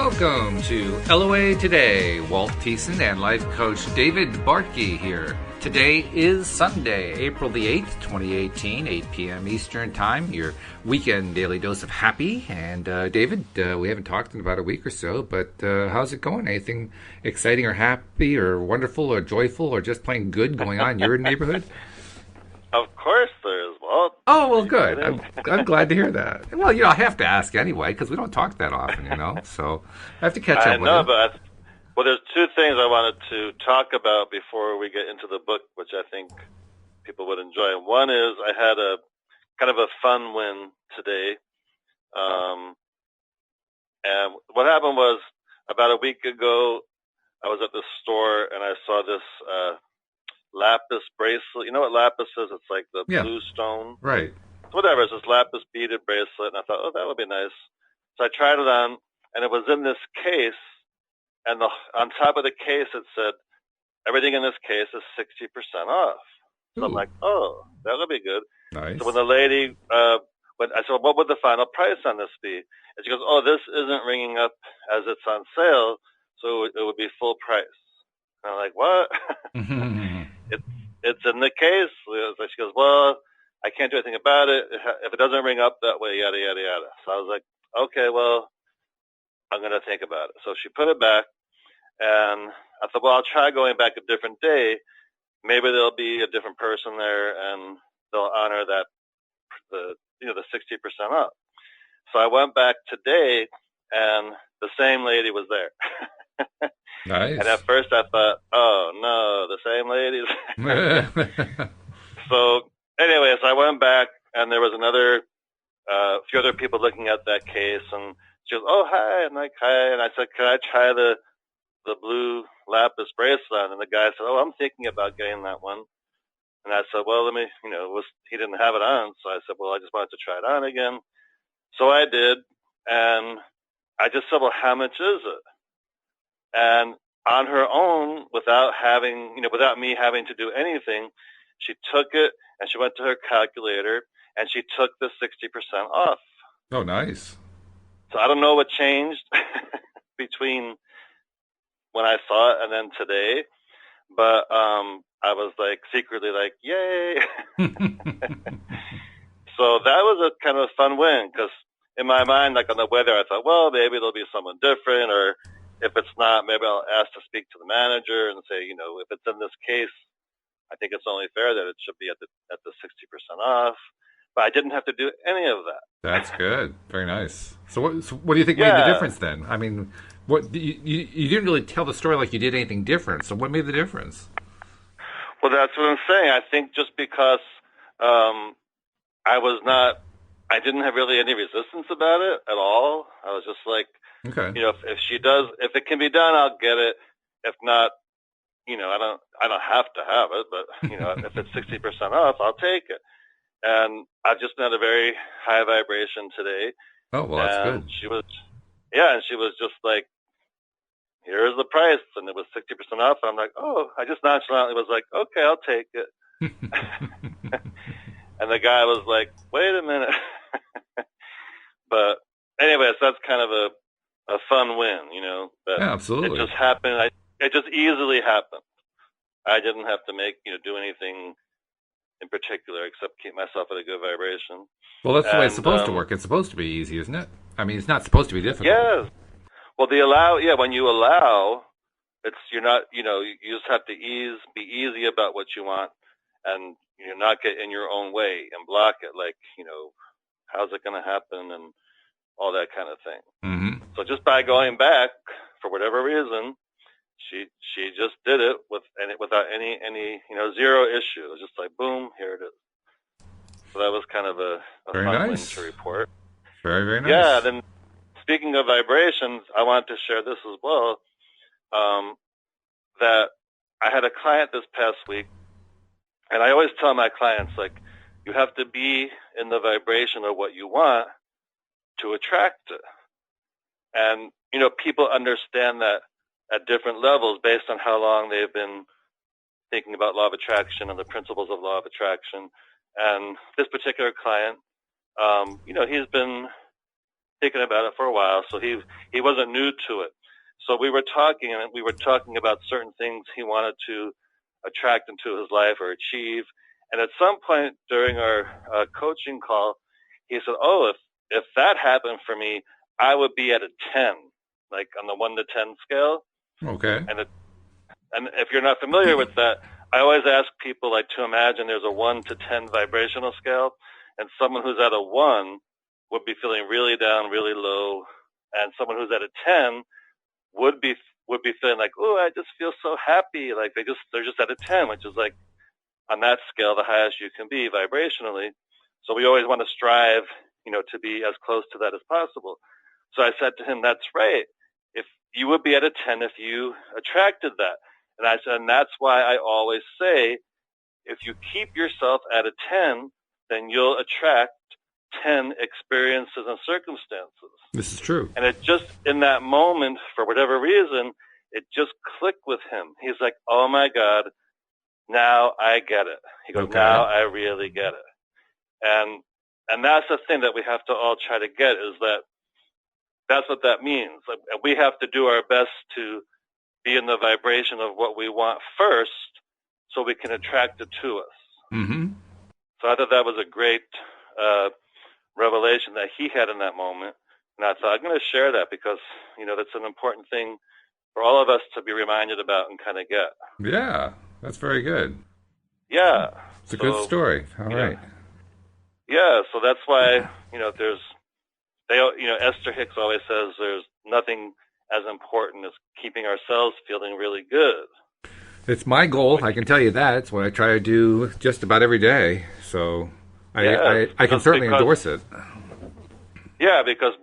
Welcome to LOA Today. Walt Thiessen and life coach David Bartkey here. Today is Sunday, April the 8th, 2018, 8 p.m. Eastern Time, your weekend daily dose of happy. And David, we haven't talked in about a week or so, but how's it going? Anything exciting or happy or wonderful or joyful or just plain good going on in your neighborhood? Of course there is, Walt. Oh, well, good. I'm glad to hear that. Well, I have to ask anyway, because we don't talk that often, so I have to catch up with you. I know, but there's two things I wanted to talk about before we get into the book, which I think people would enjoy. One is I had a kind of a fun win today. And what happened was about a week ago, I was at the store and I saw this lapis bracelet. You know what lapis is? It's like the blue stone. Right. Whatever. It's this lapis beaded bracelet. And I thought, oh, that would be nice. So I tried it on, and it was in this case. And on top of the case, it said, everything in this case is 60% off. So I'm like, oh, that would be good. Nice. So when the lady, I said, well, what would the final price on this be? And she goes, oh, this isn't ringing up as it's on sale, so it would be full price. And I'm like, what? It's in the case. So she goes, well, I can't do anything about it. If it doesn't ring up that way, yada, yada, yada. So I was like, okay, well, I'm going to think about it. So she put it back, and I thought, well, I'll try going back a different day. Maybe there'll be a different person there, and they'll honor that, the 60% off. So I went back today, and the same lady was there. Nice. And at first I thought, oh, no, the same lady. So anyways, I went back, and there was another few other people looking at that case, and she goes, oh, hi. I'm like, hi. And I said, can I try the blue lapis bracelet? And the guy said, oh, I'm thinking about getting that one. And I said, well, let me, he didn't have it on. So I said, well, I just wanted to try it on again. So I did. And I just said, well, how much is it? And on her own, without me having to do anything, she took it and she went to her calculator and she took the 60% off. Oh, nice. So I don't know what changed between when I saw it and then today, but I was like secretly like, yay. So that was a kind of a fun win, because in my mind, like on the weather, I thought, well, maybe there'll be someone different, or if it's not, maybe I'll ask to speak to the manager and say, if it's in this case, I think it's only fair that it should be at the 60% off. But I didn't have to do any of that. That's good. Very nice. So what do you think made the difference then? I mean, what you didn't really tell the story like you did anything different. So what made the difference? Well, that's what I'm saying. I think just because I didn't have really any resistance about it at all. I was just like, okay, if it can be done, I'll get it. If not, I don't have to have it, but if it's 60% off, I'll take it. And I've just been at a very high vibration today. Oh, well, that's good. She was just like, here's the price, and it was 60% off. And I'm like, oh, I just nonchalantly was like, okay, I'll take it. And the guy was like, wait a minute. But anyways, that's kind of a fun win, that yeah, absolutely. It just happened. It just easily happened. I didn't have to do anything in particular except keep myself at a good vibration. Well, that's the way it's supposed to work. It's supposed to be easy, isn't it? I mean, it's not supposed to be difficult. Yes. Well, when you allow, you're not, you just have to be easy about what you want, and not get in your own way and block it, like, how's it going to happen and all that kind of thing. Mm-hmm. So just by going back, for whatever reason, she just did it without any zero issue. It was just like, boom, here it is. So that was kind of a very fun nice win to report. Very, very nice. Yeah. Then speaking of vibrations, I wanted to share this as well. That I had a client this past week, and I always tell my clients, like, you have to be in the vibration of what you want to attract it. And, people understand that at different levels based on how long they've been thinking about law of attraction and the principles of law of attraction. And this particular client, he's been thinking about it for a while, so he wasn't new to it. So we were talking, and we were talking about certain things he wanted to attract into his life or achieve. And at some point during our coaching call, he said, "Oh, if that happened for me, I would be at a 10, like on the 1 to 10 scale." Okay. And if you're not familiar with that, I always ask people like to imagine there's a 1 to 10 vibrational scale, and someone who's at a 1 would be feeling really down, really low, and someone who's at a 10 would be feeling like, "Oh, I just feel so happy." Like they're just at a 10, which is like on that scale the highest you can be vibrationally. So we always want to strive, to be as close to that as possible. So I said to him, "That's right. If you would be at a 10 if you attracted that." And I said, and that's why I always say, if you keep yourself at a 10, then you'll attract 10 experiences and circumstances. This is true. And it just, in that moment, for whatever reason, it just clicked with him. He's like, "Oh my God, now I get it." He goes, Okay. "Now I really get it." And that's the thing that we have to all try to get, is that's what that means. Like, we have to do our best to be in the vibration of what we want first, so we can attract it to us. Mm-hmm. So I thought that was a great revelation that he had in that moment. And I thought, I'm going to share that because, that's an important thing for all of us to be reminded about and kind of get. Yeah, that's very good. Yeah. It's a good story. All right. Yeah, so that's why, Esther Hicks always says there's nothing as important as keeping ourselves feeling really good. It's my goal. I can tell you that. It's what I try to do just about every day. So I can certainly endorse it. Yeah, because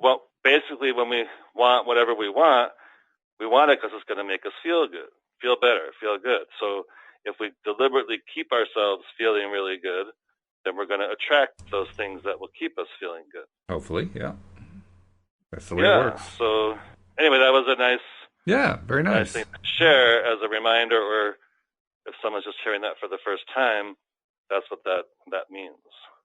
basically when we want whatever we want it because it's going to make us feel good, feel better, feel good. So if we deliberately keep ourselves feeling really good, then we're going to attract those things that will keep us feeling good. Hopefully, yeah. That's the way it works. So anyway, that was a nice, very nice thing to share as a reminder, or if someone's just hearing that for the first time, that's what that means.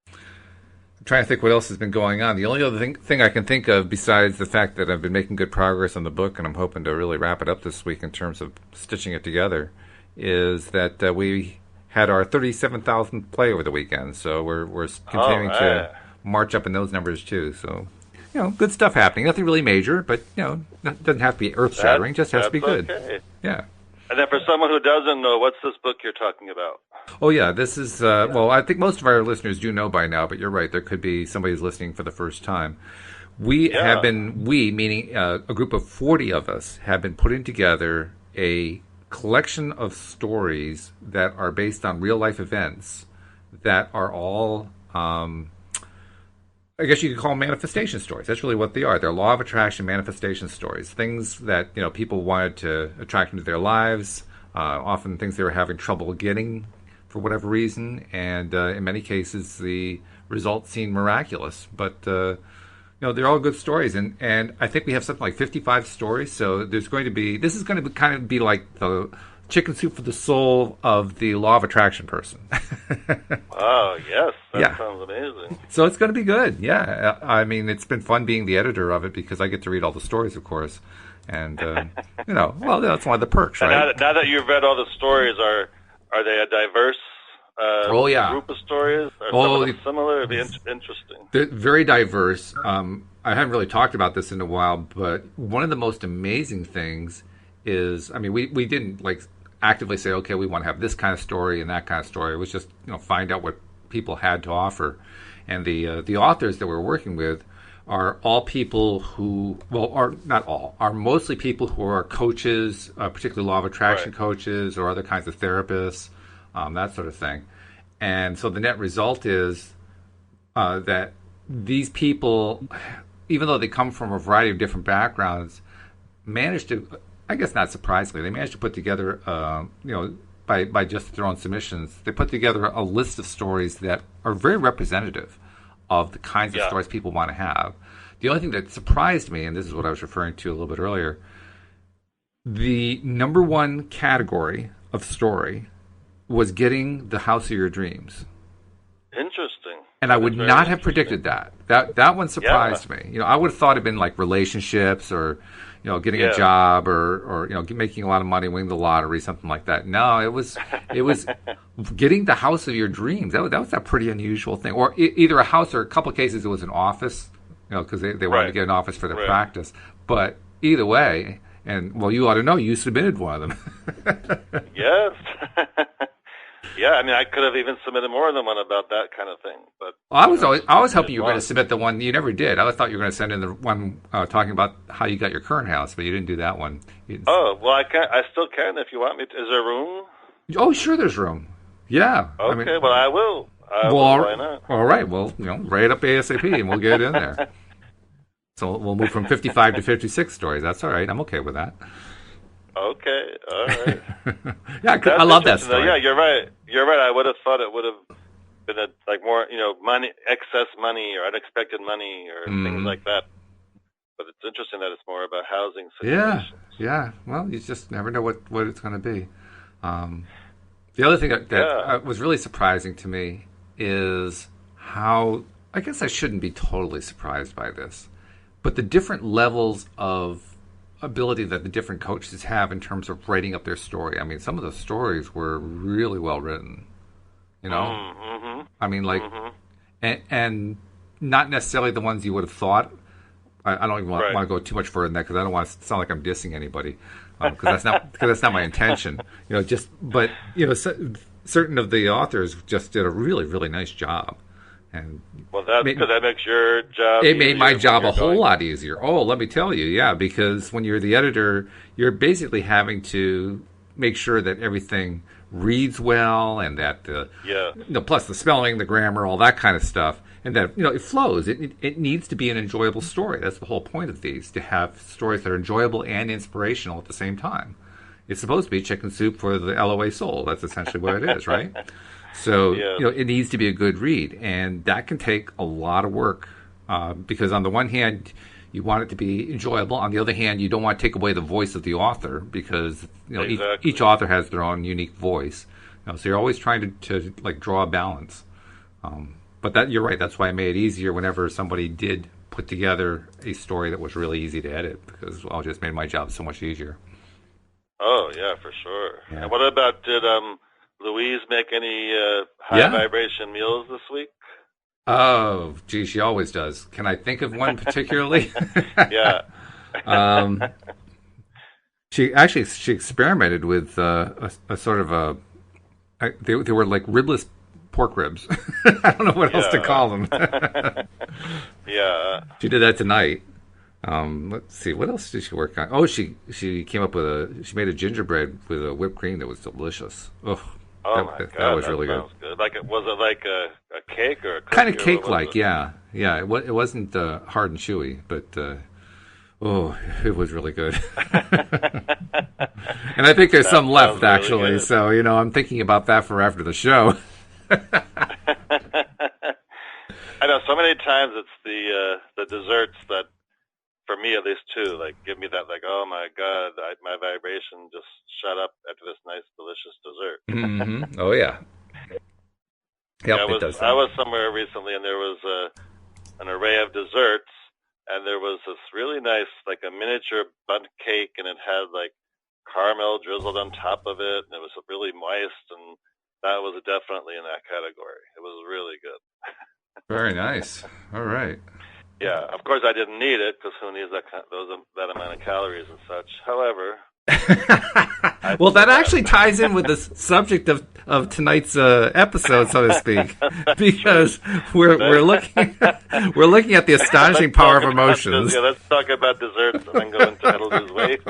I'm trying to think what else has been going on. The only other thing I can think of, besides the fact that I've been making good progress on the book, and I'm hoping to really wrap it up this week in terms of stitching it together, is that we had our 37,000th play over the weekend. So we're continuing to march up in those numbers too. So, good stuff happening. Nothing really major, but, it doesn't have to be earth-shattering. Just has to be good. Okay. Yeah. And then for someone who doesn't know, what's this book you're talking about? Oh, yeah, this is, well, I think most of our listeners do know by now, but you're right, there could be somebody who's listening for the first time. We, meaning a group of 40 of us, have been putting together a collection of stories that are based on real-life events that are all, I guess you could call them manifestation stories. That's really what they are. They're law of attraction manifestation stories, things that people wanted to attract into their lives, often things they were having trouble getting for whatever reason, and in many cases the results seem miraculous. But they're all good stories, and I think we have something like 55 stories. So this is going to kind of be like the chicken soup for the soul of the law of attraction person. Oh, yes. That sounds amazing. So it's going to be good. Yeah. I mean, it's been fun being the editor of it because I get to read all the stories, of course. And, well, that's one of the perks, right? Now that you've read all the stories, are they a diverse group of stories? Are some of them similar? It'd be interesting. They're very diverse. I haven't really talked about this in a while, but one of the most amazing things is, I mean, we didn't actively say, okay, we want to have this kind of story and that kind of story. It was just, find out what people had to offer. And the authors that we're working with are all people who, are not all, are mostly people who are coaches, particularly law of attraction coaches or other kinds of therapists, that sort of thing. And so the net result is that these people, even though they come from a variety of different backgrounds, managed to, I guess not surprisingly, they managed to put together, by just their own submissions, they put together a list of stories that are very representative of the kinds of stories people want to have. The only thing that surprised me, and this is what I was referring to a little bit earlier, the number one category of story was getting the house of your dreams. Interesting. And I would not have predicted that. That one surprised me. I would have thought it'd been like relationships or, getting a job or making a lot of money, winning the lottery, something like that. No, it was getting the house of your dreams. That was a pretty unusual thing. Or either a house or a couple of cases it was an office, because they wanted to get an office for their practice. But either way, and well, you ought to know, you submitted one of them. Yes. Yeah, I mean, I could have even submitted more than one about that kind of thing. But I was hoping you were going to submit the one you never did. I thought you were going to send in the one talking about how you got your current house, but you didn't do that one. Oh, well, I still can if you want me to. Is there room? Oh, sure, there's room. Yeah. Okay, well, I will. Why not? All right. Well, write it up ASAP, and we'll get it in there. So we'll move from 55 to 56 stories. That's all right. I'm okay with that. Okay, all right. Yeah, I love that story. Yeah, you're right. I would have thought it would have been more, money, excess money or unexpected money or things like that. But it's interesting that it's more about housing situations. Yeah. Well, you just never know what it's going to be. The other thing that was really surprising to me is how, I guess I shouldn't be totally surprised by this, but the different levels of ability that the different coaches have in terms of writing up their story. I mean, some of the stories were really well written, Mm-hmm. I mean, like, and not necessarily the ones you would have thought. I don't even want to go too much further than that because I don't want to sound like I'm dissing anybody because that's not my intention. But certain of the authors just did a really, really nice job. And well, that makes your job. It made my job a whole lot easier. Oh, let me tell you, because when you're the editor, you're basically having to make sure that everything reads well, and that plus the spelling, the grammar, all that kind of stuff, and that it flows. It needs to be an enjoyable story. That's the whole point of these, to have stories that are enjoyable and inspirational at the same time. It's supposed to be chicken soup for the LOA soul. That's essentially what it is, right? So, it needs to be a good read, and that can take a lot of work because on the one hand, you want it to be enjoyable. On the other hand, you don't want to take away the voice of the author because each author has their own unique voice. So you're always trying to draw a balance. But you're right. That's why I made it easier whenever somebody did put together a story that was really easy to edit because it just made my job so much easier. Oh, yeah, for sure. Yeah. And what about did Louise make any high vibration meals this week? Oh, gee, she always does. Can I think of one particularly? Yeah. She experimented with a sort of they were like ribless pork ribs. I don't know what else to call them. Yeah. She did that tonight. Let's see, what else did she work on? Oh, she came up with she made a gingerbread with a whipped cream that was delicious. Oh my God, that was really good. Was it like a cake or a cookie? Kind of cake-like, yeah. It wasn't hard and chewy, but it was really good. And I think there's some left actually. Really so I'm thinking about that for after the show. I know so many times it's the desserts that, for me at least too, give me that oh my God, my vibration just shut up after this nice delicious dessert. Mm-hmm. Oh yeah. Yep, I was somewhere recently and there was an array of desserts and there was this really nice a miniature bundt cake and it had caramel drizzled on top of it and it was really moist and that was definitely in that category. It was really good. Very nice. All right. Yeah, of course I didn't need it because who needs that amount of calories and such. However, well, that actually ties in with the subject of tonight's episode, so to speak, because we're looking at the astonishing power of emotions. Let's talk about desserts and then go into how to lose weight.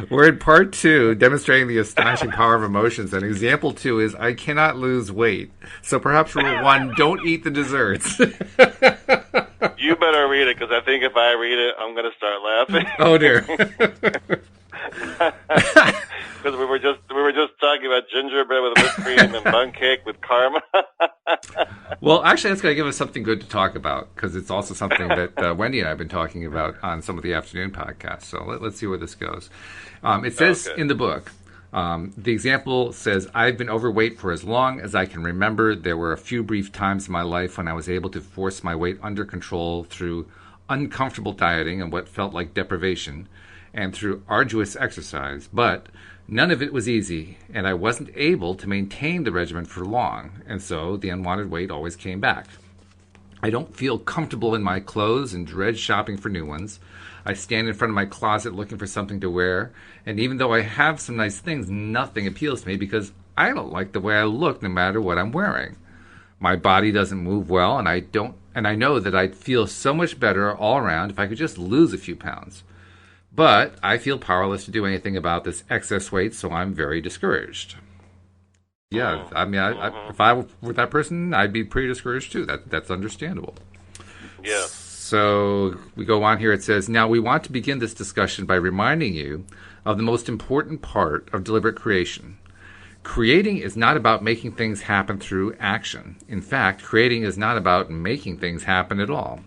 We're in part 2, demonstrating the astonishing power of emotions, and example 2 is I cannot lose weight. So perhaps rule 1, don't eat the desserts. You better read it, because I think if I read it, I'm going to start laughing. Oh dear. Because we were just talking about gingerbread with whipped cream and bundt cake with caramel. Well, actually, that's going to give us something good to talk about because it's also something that Wendy and I have been talking about on some of the afternoon podcasts. So let's see where this goes. It says in the book, The example says, I've been overweight for as long as I can remember. There were a few brief times in my life when I was able to force my weight under control through uncomfortable dieting and what felt like deprivation, and through arduous exercise, but none of it was easy, and I wasn't able to maintain the regimen for long, and so the unwanted weight always came back. I don't feel comfortable in my clothes and dread shopping for new ones. I stand in front of my closet looking for something to wear, and even though I have some nice things, nothing appeals to me because I don't like the way I look no matter what I'm wearing. My body doesn't move well, and I know that I'd feel so much better all around if I could just lose a few pounds. But I feel powerless to do anything about this excess weight, so I'm very discouraged. Yeah, I mean, if I were that person, I'd be pretty discouraged too. That's understandable. Yeah. So we go on here. It says, now we want to begin this discussion by reminding you of the most important part of deliberate creation. Creating is not about making things happen through action. In fact, creating is not about making things happen at all.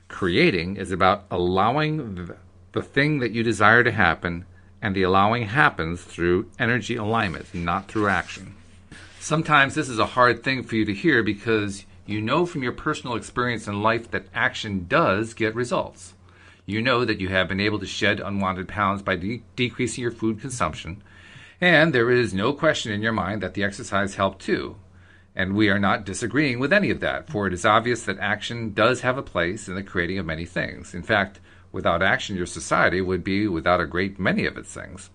Creating is about allowing the thing that you desire to happen, and the allowing happens through energy alignment, not through action. Sometimes this is a hard thing for you to hear because you know from your personal experience in life that action does get results. You know that you have been able to shed unwanted pounds by decreasing your food consumption, and there is no question in your mind that the exercise helped too. And we are not disagreeing with any of that, for it is obvious that action does have a place in the creating of many things. In fact, without action, your society would be without a great many of its things.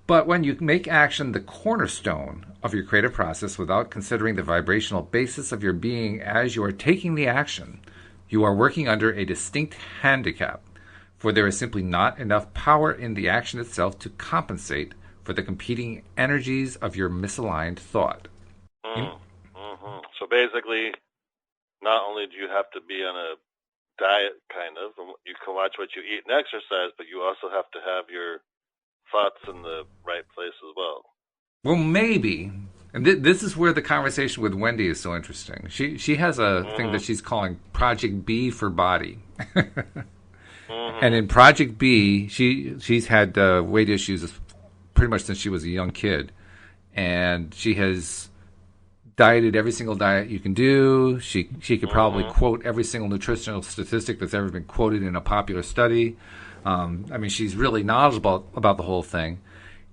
But when you make action the cornerstone of your creative process without considering the vibrational basis of your being as you are taking the action, you are working under a distinct handicap, for there is simply not enough power in the action itself to compensate for the competing energies of your misaligned thought. So basically, not only do you have to be on a diet, kind of, and you can watch what you eat and exercise, but you also have to have your thoughts in the right place as well. Well, maybe. And this is where the conversation with Wendy is so interesting. She has a thing that she's calling Project B for Body. And in Project B, she's had weight issues pretty much since she was a young kid. And she has dieted every single diet you can do. She could probably quote every single nutritional statistic that's ever been quoted in a popular study. I mean, she's really knowledgeable about the whole thing.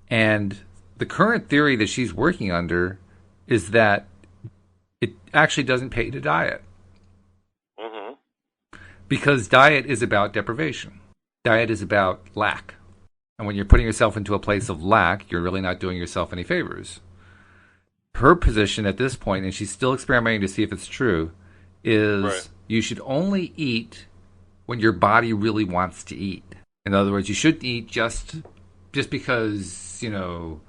And the current theory that she's working under is that it actually doesn't pay to diet. Because diet is about deprivation. Diet is about lack. And when you're putting yourself into a place of lack, you're really not doing yourself any favors. Her position at this point, and she's still experimenting to see if it's true, is you should only eat when your body really wants to eat. In other words, you shouldn't eat just because, you know,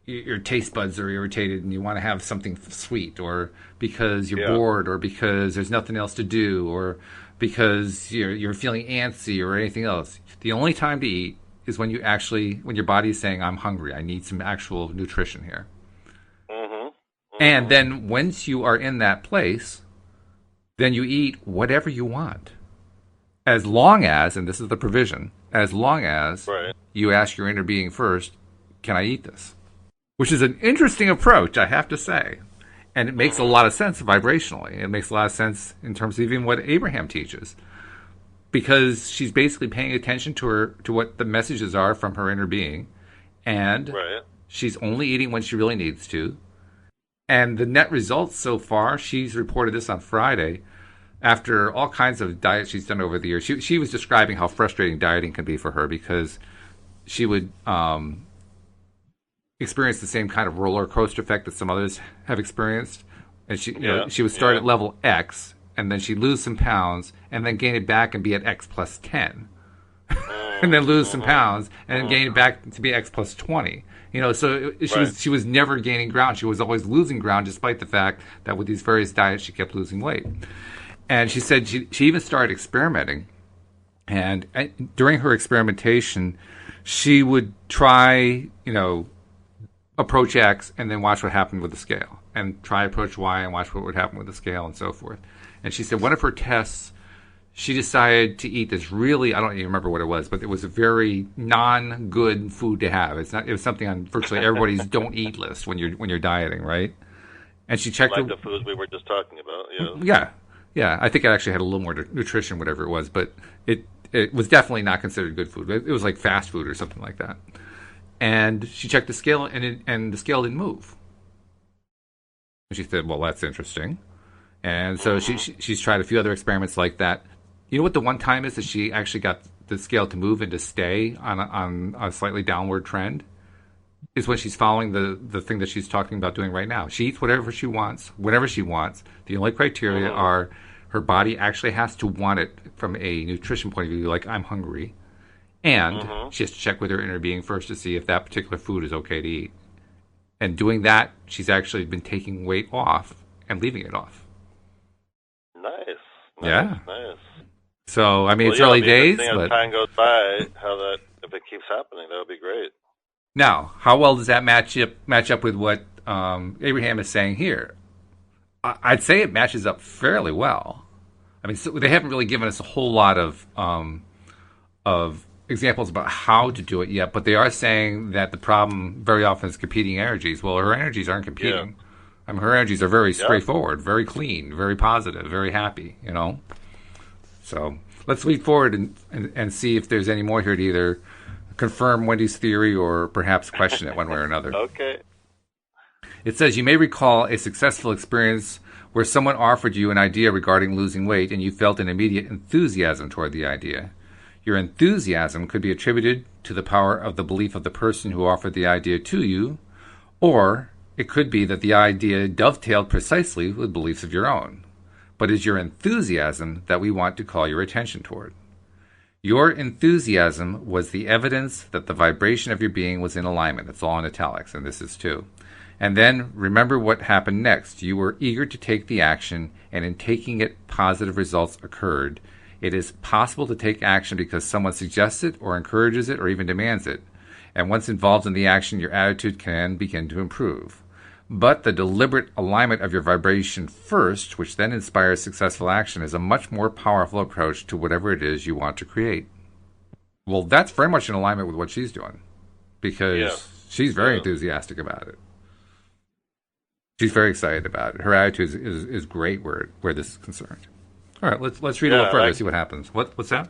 your taste buds are irritated and you want to have something sweet, or because you're bored, or because there's nothing else to do, or because you're feeling antsy or anything else. The only time to eat is when your body is saying, I'm hungry, I need some actual nutrition here. And then once you are in that place, then you eat whatever you want. As long as, and this is the provision, as long as you ask your inner being first, can I eat this? Which is an interesting approach, I have to say. And it makes a lot of sense vibrationally. It makes a lot of sense in terms of even what Abraham teaches. Because she's basically paying attention to what the messages are from her inner being. And she's only eating when she really needs to. And the net results so far, she's reported this on Friday, after all kinds of diets she's done over the years. She was describing how frustrating dieting can be for her because she would experience the same kind of roller coaster effect that some others have experienced. And she would start at level X, and then she'd lose some pounds, and then gain it back and be at X plus 10. And then lose some pounds, and then gain it back to be X plus 20. You know, so she was never gaining ground. She was always losing ground, despite the fact that with these various diets, she kept losing weight. And she said she even started experimenting. And during her experimentation, she would try, approach X and then watch what happened with the scale. And try approach Y and watch what would happen with the scale and so forth. And she said one of her tests, she decided to eat this really, I don't even remember what it was, but it was a very non-good food to have. It was something on virtually everybody's don't eat list when you're dieting, right? And she checked like the foods we were just talking about. Yeah. I think it actually had a little more nutrition, whatever it was, but it was definitely not considered good food. It was like fast food or something like that. And she checked the scale, and the scale didn't move. And she said, "Well, that's interesting." And so she's tried a few other experiments like that. You know what the one time is that she actually got the scale to move and to stay on a slightly downward trend? Is when she's following the thing that she's talking about doing right now. She eats whatever she wants, whenever she wants. The only criteria are her body actually has to want it from a nutrition point of view, like I'm hungry. And she has to check with her inner being first to see if that particular food is okay to eat. And doing that, she's actually been taking weight off and leaving it off. Nice. Nice. So, I mean, it's early days, but as time goes by, if it keeps happening, that would be great. Now, how well does that match up with what Abraham is saying here? I'd say it matches up fairly well. I mean, so they haven't really given us a whole lot of examples about how to do it yet, but they are saying that the problem very often is competing energies. Well, her energies aren't competing. Yeah. I mean, her energies are very straightforward, very clean, very positive, very happy, you know? So let's lead forward and see if there's any more here to either confirm Wendy's theory or perhaps question it one way or another. Okay. It says, you may recall a successful experience where someone offered you an idea regarding losing weight and you felt an immediate enthusiasm toward the idea. Your enthusiasm could be attributed to the power of the belief of the person who offered the idea to you, or it could be that the idea dovetailed precisely with beliefs of your own. But it is your enthusiasm that we want to call your attention toward. Your enthusiasm was the evidence that the vibration of your being was in alignment. It's all in italics, and this is too. And then remember what happened next. You were eager to take the action, and in taking it, positive results occurred. It is possible to take action because someone suggests it or encourages it or even demands it. And once involved in the action, your attitude can begin to improve. But the deliberate alignment of your vibration first, which then inspires successful action, is a much more powerful approach to whatever it is you want to create. Well, that's very much in alignment with what she's doing, because she's very enthusiastic about it. She's very excited about it. Her attitude is great where this is concerned. All right, let's read a little further, see what happens. What's that?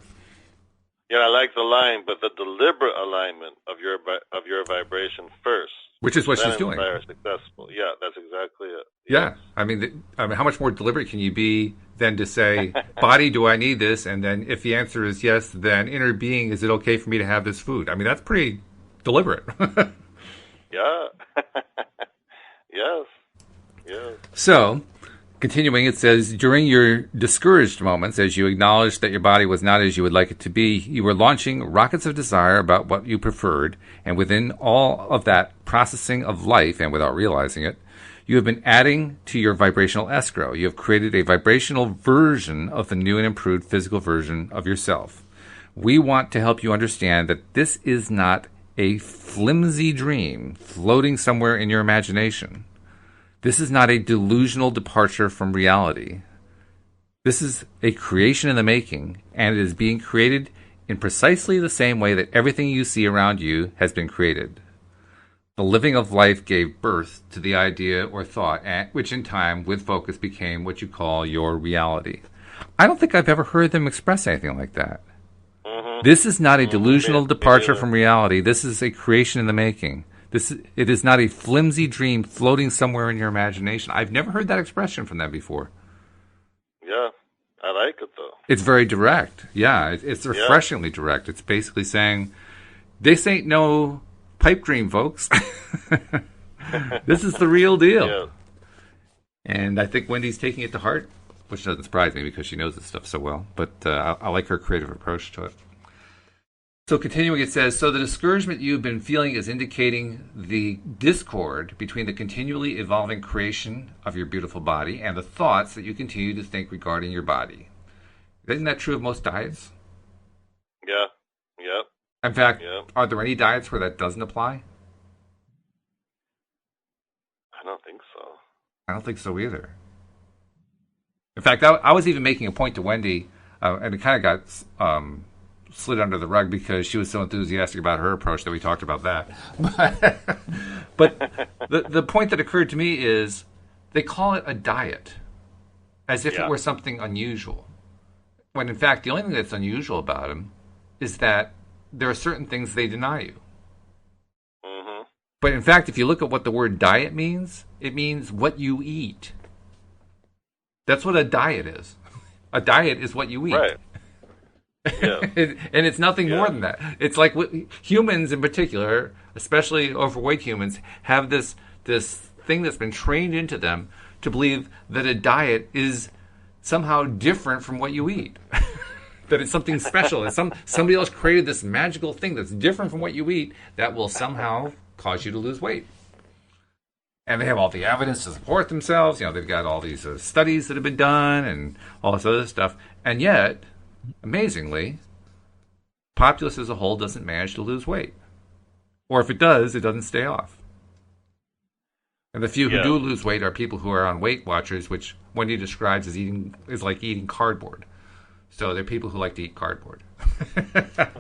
Yeah, I like the line, but the deliberate alignment of your vibration first, which is what she's doing. Successful. Yeah, that's exactly it. Yeah, I mean, how much more deliberate can you be than to say, "Body, do I need this?" And then, if the answer is yes, then inner being, is it okay for me to have this food? I mean, that's pretty deliberate. Yeah. Yes. So, continuing, it says, during your discouraged moments, as you acknowledged that your body was not as you would like it to be, you were launching rockets of desire about what you preferred, and within all of that processing of life, and without realizing it, you have been adding to your vibrational escrow. You have created a vibrational version of the new and improved physical version of yourself. We want to help you understand that this is not a flimsy dream floating somewhere in your imagination. This is not a delusional departure from reality. This is a creation in the making, and it is being created in precisely the same way that everything you see around you has been created. The living of life gave birth to the idea or thought, which in time, with focus, became what you call your reality. I don't think I've ever heard them express anything like that. Mm-hmm. This is not a delusional departure from reality. This is a creation in the making. It is not a flimsy dream floating somewhere in your imagination. I've never heard that expression from them before. Yeah, I like it, though. It's very direct. Yeah, it's refreshingly direct. It's basically saying, this ain't no pipe dream, folks. This is the real deal. Yeah. And I think Wendy's taking it to heart, which doesn't surprise me because she knows this stuff so well. But I like her creative approach to it. So continuing, it says, so the discouragement you've been feeling is indicating the discord between the continually evolving creation of your beautiful body and the thoughts that you continue to think regarding your body. Isn't that true of most diets? Yeah. Yep. In fact, Are there any diets where that doesn't apply? I don't think so. I don't think so either. In fact, I was even making a point to Wendy And it kind of got slid under the rug because she was so enthusiastic about her approach that we talked about that. But the point that occurred to me is they call it a diet as if it were something unusual. When in fact, the only thing that's unusual about them is that there are certain things they deny you. Mm-hmm. But in fact, if you look at what the word diet means, it means what you eat. That's what a diet is. A diet is what you eat. Right. Yeah. And it's nothing more than that. It's like humans in particular, especially overweight humans, have this thing that's been trained into them to believe that a diet is somehow different from what you eat. That it's something special. That somebody else created this magical thing that's different from what you eat that will somehow cause you to lose weight. And they have all the evidence to support themselves. You know, they've got all these studies that have been done and all this other stuff. And yet, amazingly, populace as a whole doesn't manage to lose weight. Or if it does, it doesn't stay off. And the few who do lose weight are people who are on Weight Watchers, which Wendy describes as like eating cardboard. So they're people who like to eat cardboard.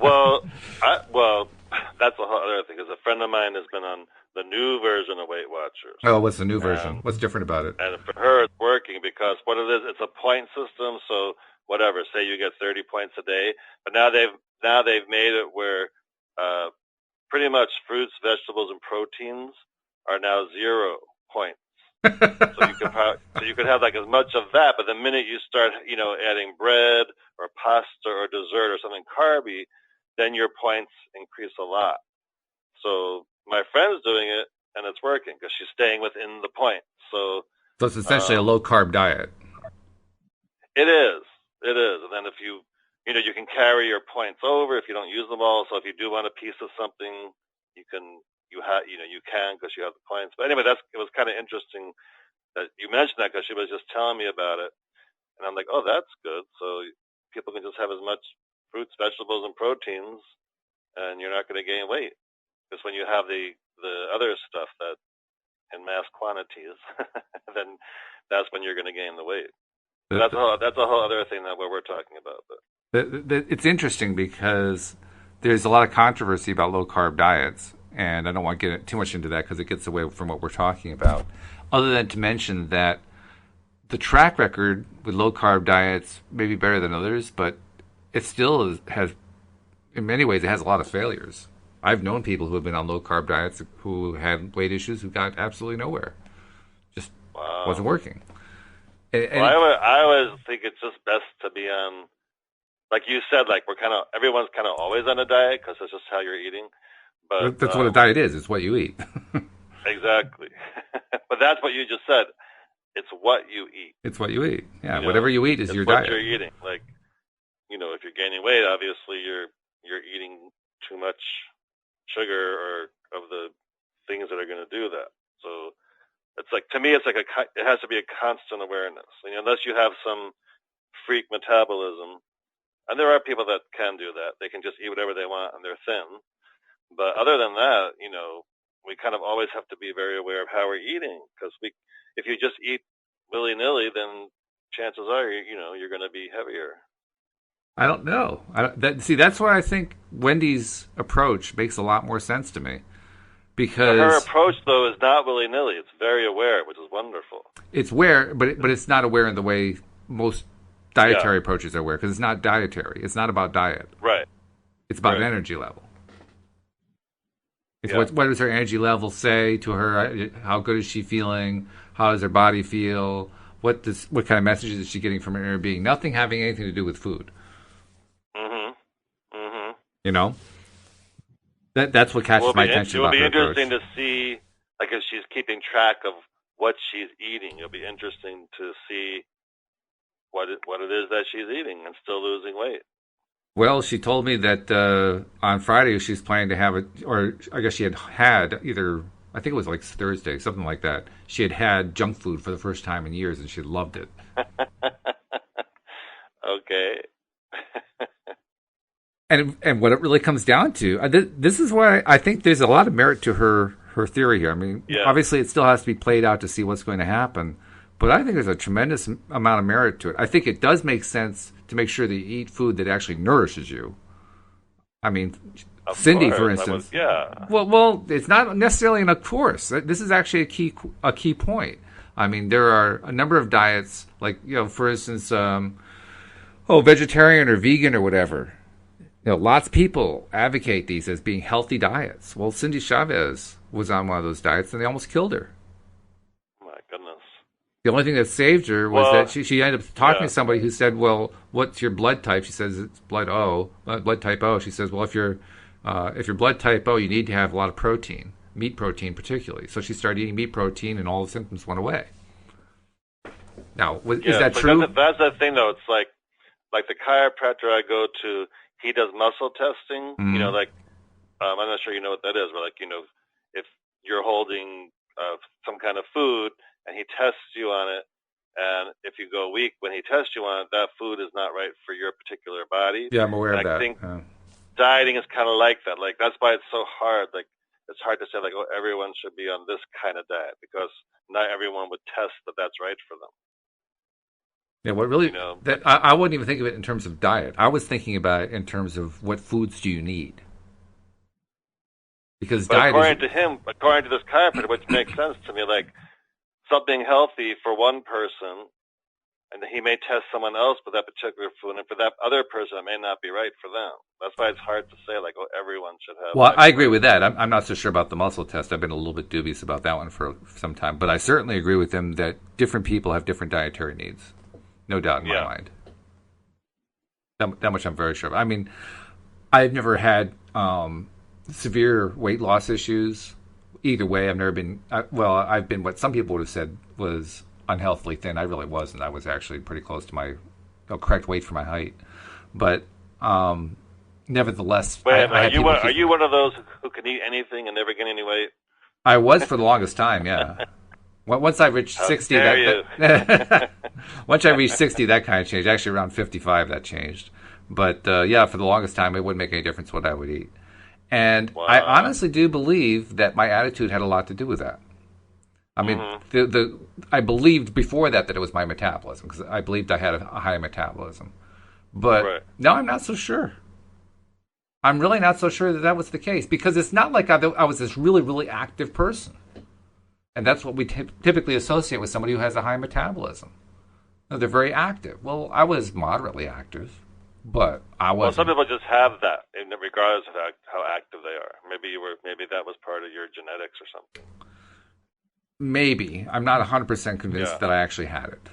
well, that's a whole other thing. Because a friend of mine has been on the new version of Weight Watchers. Oh, what's the new version? What's different about it? And for her, it's working because what it is, it's a point system. So whatever, say you get 30 points a day, but now they've made it where pretty much fruits, vegetables, and proteins are now 0 points. So you could have like as much of that, but the minute you start, adding bread or pasta or dessert or something carby, then your points increase a lot. So my friend's doing it, and it's working because she's staying within the points. So it's essentially a low carb diet. It is. And then if you can carry your points over if you don't use them all. So if you do want a piece of something, you can because you have the points. But anyway, it was kind of interesting that you mentioned that because she was just telling me about it. And I'm like, oh, that's good. So people can just have as much fruits, vegetables, and proteins, and you're not going to gain weight. Because when you have the other stuff that in mass quantities, then that's when you're going to gain the weight. That's a whole other thing that what we're talking about. But it's interesting because there's a lot of controversy about low carb diets, and I don't want to get too much into that because it gets away from what we're talking about. Other than to mention that the track record with low carb diets may be better than others, but it still has, in many ways, it has a lot of failures. I've known people who have been on low carb diets who had weight issues who got absolutely nowhere. Just wasn't working. I always think it's just best to be on, like you said, like everyone's kind of always on a diet because it's just how you're eating. But that's what a diet is. It's what you eat. Exactly. But that's what you just said. It's what you eat. It's what you eat. Yeah, whatever you eat is your diet. It's what you're eating. Like, if you're gaining weight, obviously you're eating too much sugar or of the things that are going to do that. So it's like, to me, it's like it has to be a constant awareness. Unless you have some freak metabolism, and there are people that can do that. They can just eat whatever they want and they're thin. But other than that, we kind of always have to be very aware of how we're eating because if you just eat willy-nilly, then chances are, you're going to be heavier. I don't know. That's why I think Wendy's approach makes a lot more sense to me. Because her approach, though, is not willy-nilly. It's very aware, which is wonderful. It's aware, but it's not aware in the way most dietary approaches are aware, because it's not dietary. It's not about diet. Right. It's about an energy level. It's what does her energy level say to her? How good is she feeling? How does her body feel? What kind of messages is she getting from her inner being? Nothing having anything to do with food. Mm-hmm. Mm-hmm. That's what catches my attention about her approach. It will be interesting to see, like, if she's keeping track of what she's eating. It'll be interesting to see what it is that she's eating and still losing weight. Well, she told me that on Friday she's planning to have it, or I guess she had either, I think it was like Thursday, something like that. She had junk food for the first time in years, and she loved it. Okay. And what it really comes down to, this is why I think there's a lot of merit to her theory here. I mean, obviously it still has to be played out to see what's going to happen, But I think there's a tremendous amount of merit to it. I think it does make sense to make sure that you eat food that actually nourishes you. I mean, Of Cindy, course, for instance. yeah. Well, it's not necessarily in a course. This is actually a key point. I mean, there are a number of diets, like, for instance, vegetarian or vegan or whatever. Lots of people advocate these as being healthy diets. Well, Cindy Chavez was on one of those diets, and they almost killed her. My goodness. The only thing that saved her was that she ended up talking to somebody who said, "Well, what's your blood type?" She says it's blood type O. She says, "Well, if you're blood type O, you need to have a lot of protein, meat protein particularly." So she started eating meat protein, and all the symptoms went away. Now, is that true? That's the thing, though. It's like the chiropractor I go to, he does muscle testing. Mm-hmm. I'm not sure you know what that is, but if you're holding some kind of food and he tests you on it, and if you go weak when he tests you on it, that food is not right for your particular body. Yeah, I'm aware of that. I think dieting is kind of like that. Like, that's why it's so hard. Like, it's hard to say, like, oh, everyone should be on this kind of diet, because not everyone would test that that's right for them. Yeah, what really, I wouldn't even think of it in terms of diet. I was thinking about it in terms of what foods do you need. Because according to this chiropractor, which makes sense to me, like, something healthy for one person, and he may test someone else with that particular food, and for that other person, it may not be right for them. That's why it's hard to say, like, oh, everyone should have. Well, I agree with that. I'm not so sure about the muscle test. I've been a little bit dubious about that one for some time. But I certainly agree with him that different people have different dietary needs. No doubt in my mind. That much I'm very sure of. I mean, I've never had severe weight loss issues. Either way, I've never been... I've been what some people would have said was unhealthily thin. I really wasn't. I was actually pretty close to my correct weight for my height. But nevertheless... are you one of those who can eat anything and never gain any weight? I was for the longest time, yeah. Once I reached 60, once I reached 60, that kind of changed. Actually, around 55, that changed. But for the longest time, it wouldn't make any difference what I would eat. And I honestly do believe that my attitude had a lot to do with that. I mean, I believed before that it was my metabolism, because I believed I had a high metabolism. But now I'm not so sure. I'm really not so sure that was the case, because it's not like I was this really, really active person. And that's what we typically associate with somebody who has a high metabolism. They're very active. Well, I was moderately active, but I wasn't. Well, some people just have that, regardless of how active they are. Maybe that was part of your genetics or something. Maybe. I'm not 100% convinced that I actually had it.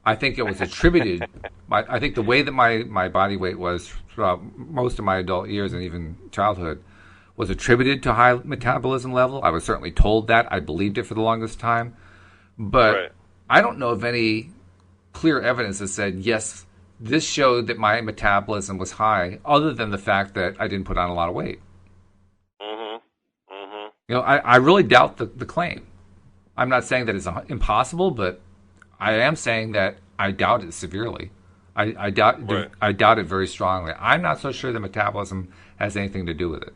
I think it was attributed. I think the way that my body weight was throughout most of my adult years and even childhood was attributed to high metabolism level. I was certainly told that. I believed it for the longest time. But I don't know of any clear evidence that said, yes, this showed that my metabolism was high, other than the fact that I didn't put on a lot of weight. I really doubt the claim. I'm not saying that it's impossible, but I am saying that I doubt it severely. I doubt it very strongly. I'm not so sure that metabolism has anything to do with it.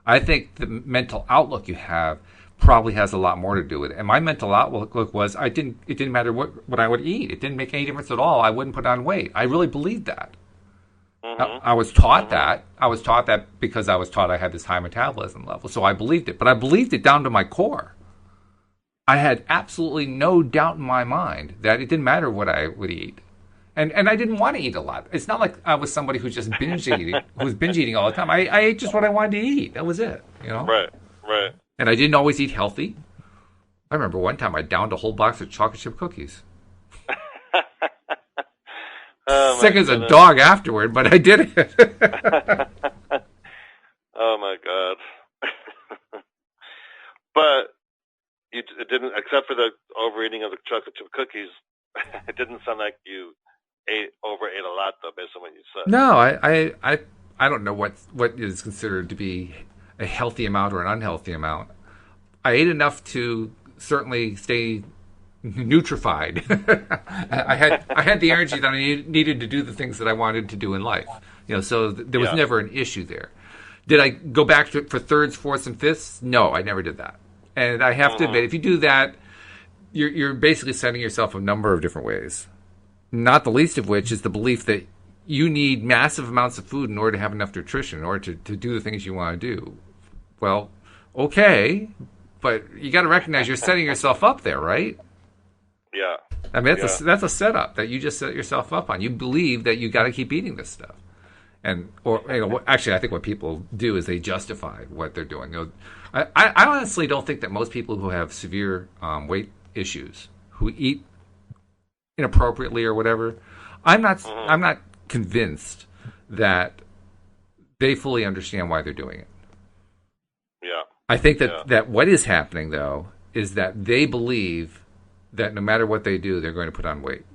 I think the mental outlook you have probably has a lot more to do with it. And my mental outlook was it didn't matter what I would eat. It didn't make any difference at all. I wouldn't put on weight. I really believed that. I was taught that. I was taught that because I was taught I had this high metabolism level. So I believed it. But I believed it down to my core. I had absolutely no doubt in my mind that it didn't matter what I would eat. And I didn't want to eat a lot. It's not like I was somebody who's just binge eating, all the time. I ate just what I wanted to eat. That was it, Right. And I didn't always eat healthy. I remember one time I downed a whole box of chocolate chip cookies. Sick as a dog afterward, but I did it. Oh my God. But it didn't, except for the overeating of the chocolate chip cookies, it didn't sound like you overate a lot, though, based on what you said. No, I don't know what is considered to be a healthy amount or an unhealthy amount. I ate enough to certainly stay nutrified. I had the energy that I needed to do the things that I wanted to do in life. So there was never an issue there. Did I go back to it for thirds, fourths, and fifths? No, I never did that. And I have to admit, if you do that, you're basically setting yourself a number of different ways. Not the least of which is the belief that you need massive amounts of food in order to have enough nutrition, in order to do the things you want to do. Well, okay, but you got to recognize you're setting yourself up there, right? Yeah. I mean, that's a setup that you just set yourself up on. You believe that you got to keep eating this stuff, actually, I think what people do is they justify what they're doing. I honestly don't think that most people who have severe weight issues, who eat inappropriately or whatever, I'm not convinced that they fully understand why they're doing it. Yeah. I think that what is happening, though, is that they believe that no matter what they do, they're going to put on weight.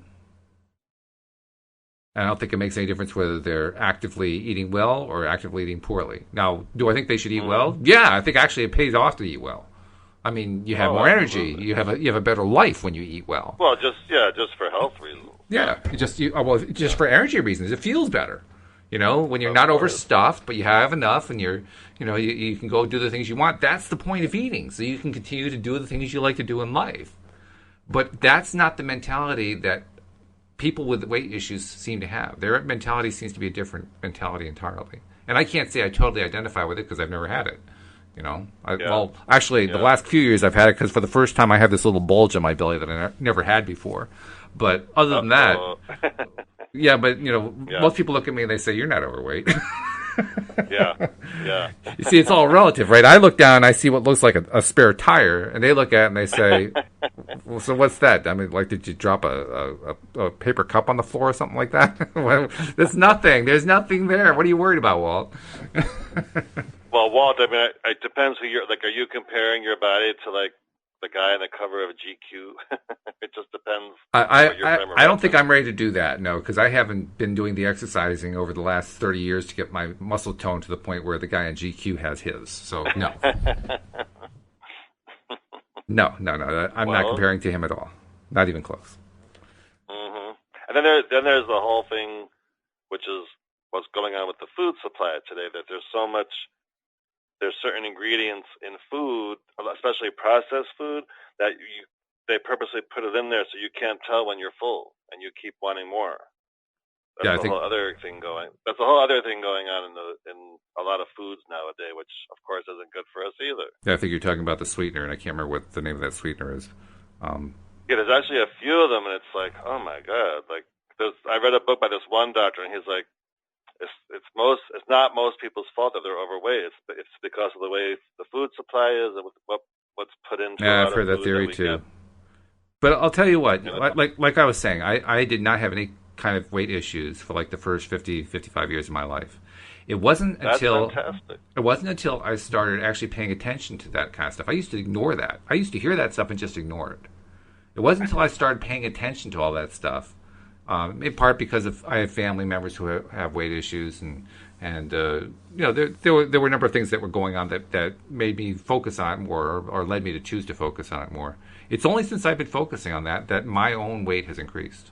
And I don't think it makes any difference whether they're actively eating well or actively eating poorly. Now, do I think they should eat well? Yeah, I think actually it pays off to eat well. I mean, you have more energy. You have a better life when you eat well. Well, just for health reasons. Yeah, just for energy reasons. It feels better. When you're not overstuffed, but you have enough, and you can go do the things you want. That's the point of eating, so you can continue to do the things you like to do in life. But that's not the mentality that people with weight issues seem to have. Their mentality seems to be a different mentality entirely. And I can't say I totally identify with it because I've never had it. Well, actually, the last few years I've had it because for the first time I have this little bulge on my belly that I never had before. But other than that, most people look at me and they say, "You're not overweight." Yeah. You see, it's all relative, right? I look down and I see what looks like a spare tire, and they look at it and they say, well, "So what's that?" I mean, like, did you drop a paper cup on the floor or something like that? There's nothing. There's nothing there. What are you worried about, Walt? Well, Walt, I mean, it depends who you're. Like, are you comparing your body to like the guy on the cover of GQ? It just depends. I don't think I'm ready to do that, no, because I haven't been doing the exercising over the last 30 years to get my muscle tone to the point where the guy on GQ has his. So, no. No. I'm not comparing to him at all. Not even close. Mm-hmm. And then there's the whole thing, which is what's going on with the food supply today, that there's certain ingredients in food, especially processed food, that they purposely put it in there so you can't tell when you're full and you keep wanting more. That's a whole other thing going on in a lot of foods nowadays, which of course isn't good for us either. Yeah, I think you're talking about the sweetener, and I can't remember what the name of that sweetener is. There's actually a few of them, and it's like, oh my god! Like, I read a book by this one doctor, and he's like, it's not most people's fault that they're overweight. It's because of the way the food supply is and what's put into. Yeah, I've heard that theory too. But I'll tell you what, like I was saying, I did not have any kind of weight issues for like the first 55 years of my life. It wasn't until I started actually paying attention to that kind of stuff. I used to ignore that. I used to hear that stuff and just ignore it. It wasn't until I started paying attention to all that stuff. In part because I have family members who have weight issues, and there were a number of things that were going on that made me focus on it more, or led me to choose to focus on it more. It's only since I've been focusing on that my own weight has increased.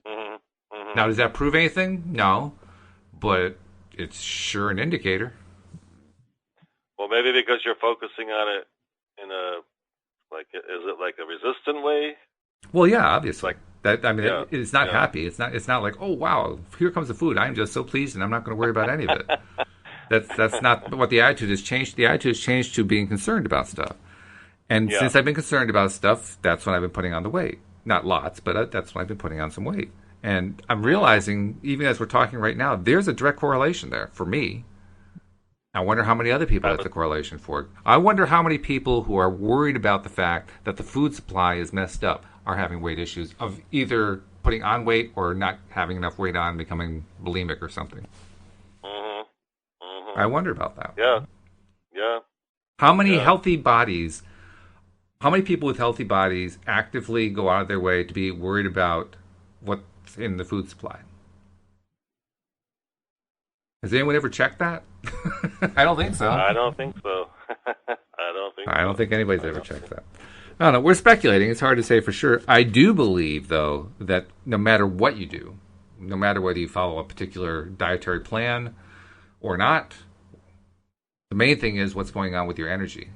Mm-hmm. Mm-hmm. Now, does that prove anything? No, but it's sure an indicator. Well, maybe because you're focusing on it in is it like a resistant way? Well, yeah, obviously. It's not happy. It's not like, oh wow, here comes the food. I'm just so pleased, and I'm not going to worry about any of it. That's not what the attitude has changed. The attitude has changed to being concerned about stuff. And since I've been concerned about stuff, that's when I've been putting on the weight. Not lots, but that's when I've been putting on some weight. And I'm realizing, even as we're talking right now, there's a direct correlation there for me. I wonder how many other people that's a correlation for. I wonder how many people who are worried about the fact that the food supply is messed up are having weight issues of either putting on weight or not having enough weight on, becoming bulimic or something. Mm-hmm. Mm-hmm. I wonder about that. Yeah. How many how many people with healthy bodies actively go out of their way to be worried about what's in the food supply? Has anyone ever checked that? I don't think so. I don't think anybody's ever checked that. I don't know. We're speculating. It's hard to say for sure. I do believe, though, that no matter what you do, no matter whether you follow a particular dietary plan or not, the main thing is what's going on with your energy.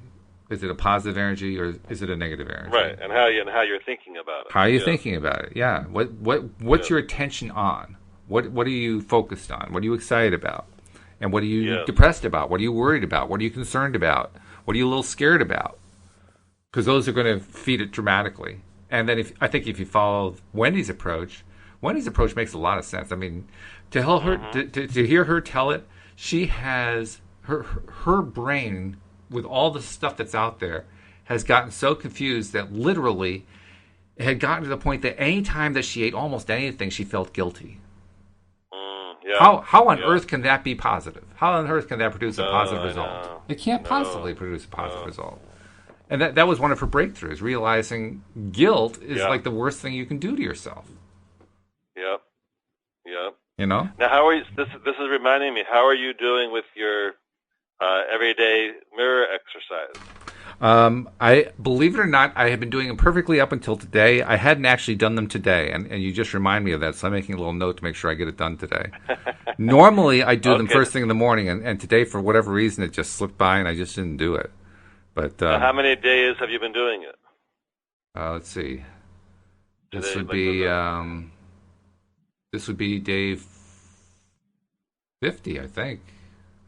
Is it a positive energy or is it a negative energy? Right, and how you're thinking about it. How are you thinking about it? Yeah. What's your attention on? What are you focused on? What are you excited about? And what are you depressed about? What are you worried about? What are you concerned about? What are you a little scared about? Because those are going to feed it dramatically. And then I think if you follow Wendy's approach makes a lot of sense. I mean, to hear her tell it, she has her brain with all the stuff that's out there has gotten so confused that literally it had gotten to the point that any time that she ate almost anything, she felt guilty. How on earth can that be positive? How on earth can that produce a positive result? It can't possibly produce a positive result. And that was one of her breakthroughs, realizing guilt is like the worst thing you can do to yourself. Yep. You know? Now, how are you? This is reminding me. How are you doing with your everyday mirror exercise? I believe it or not, I have been doing them perfectly up until today. I hadn't actually done them today, and you just remind me of that, so I'm making a little note to make sure I get it done today. Normally, I do them first thing in the morning, and today, for whatever reason, it just slipped by, and I just didn't do it. But how many days have you been doing it? Let's see. This would be day 50, I think.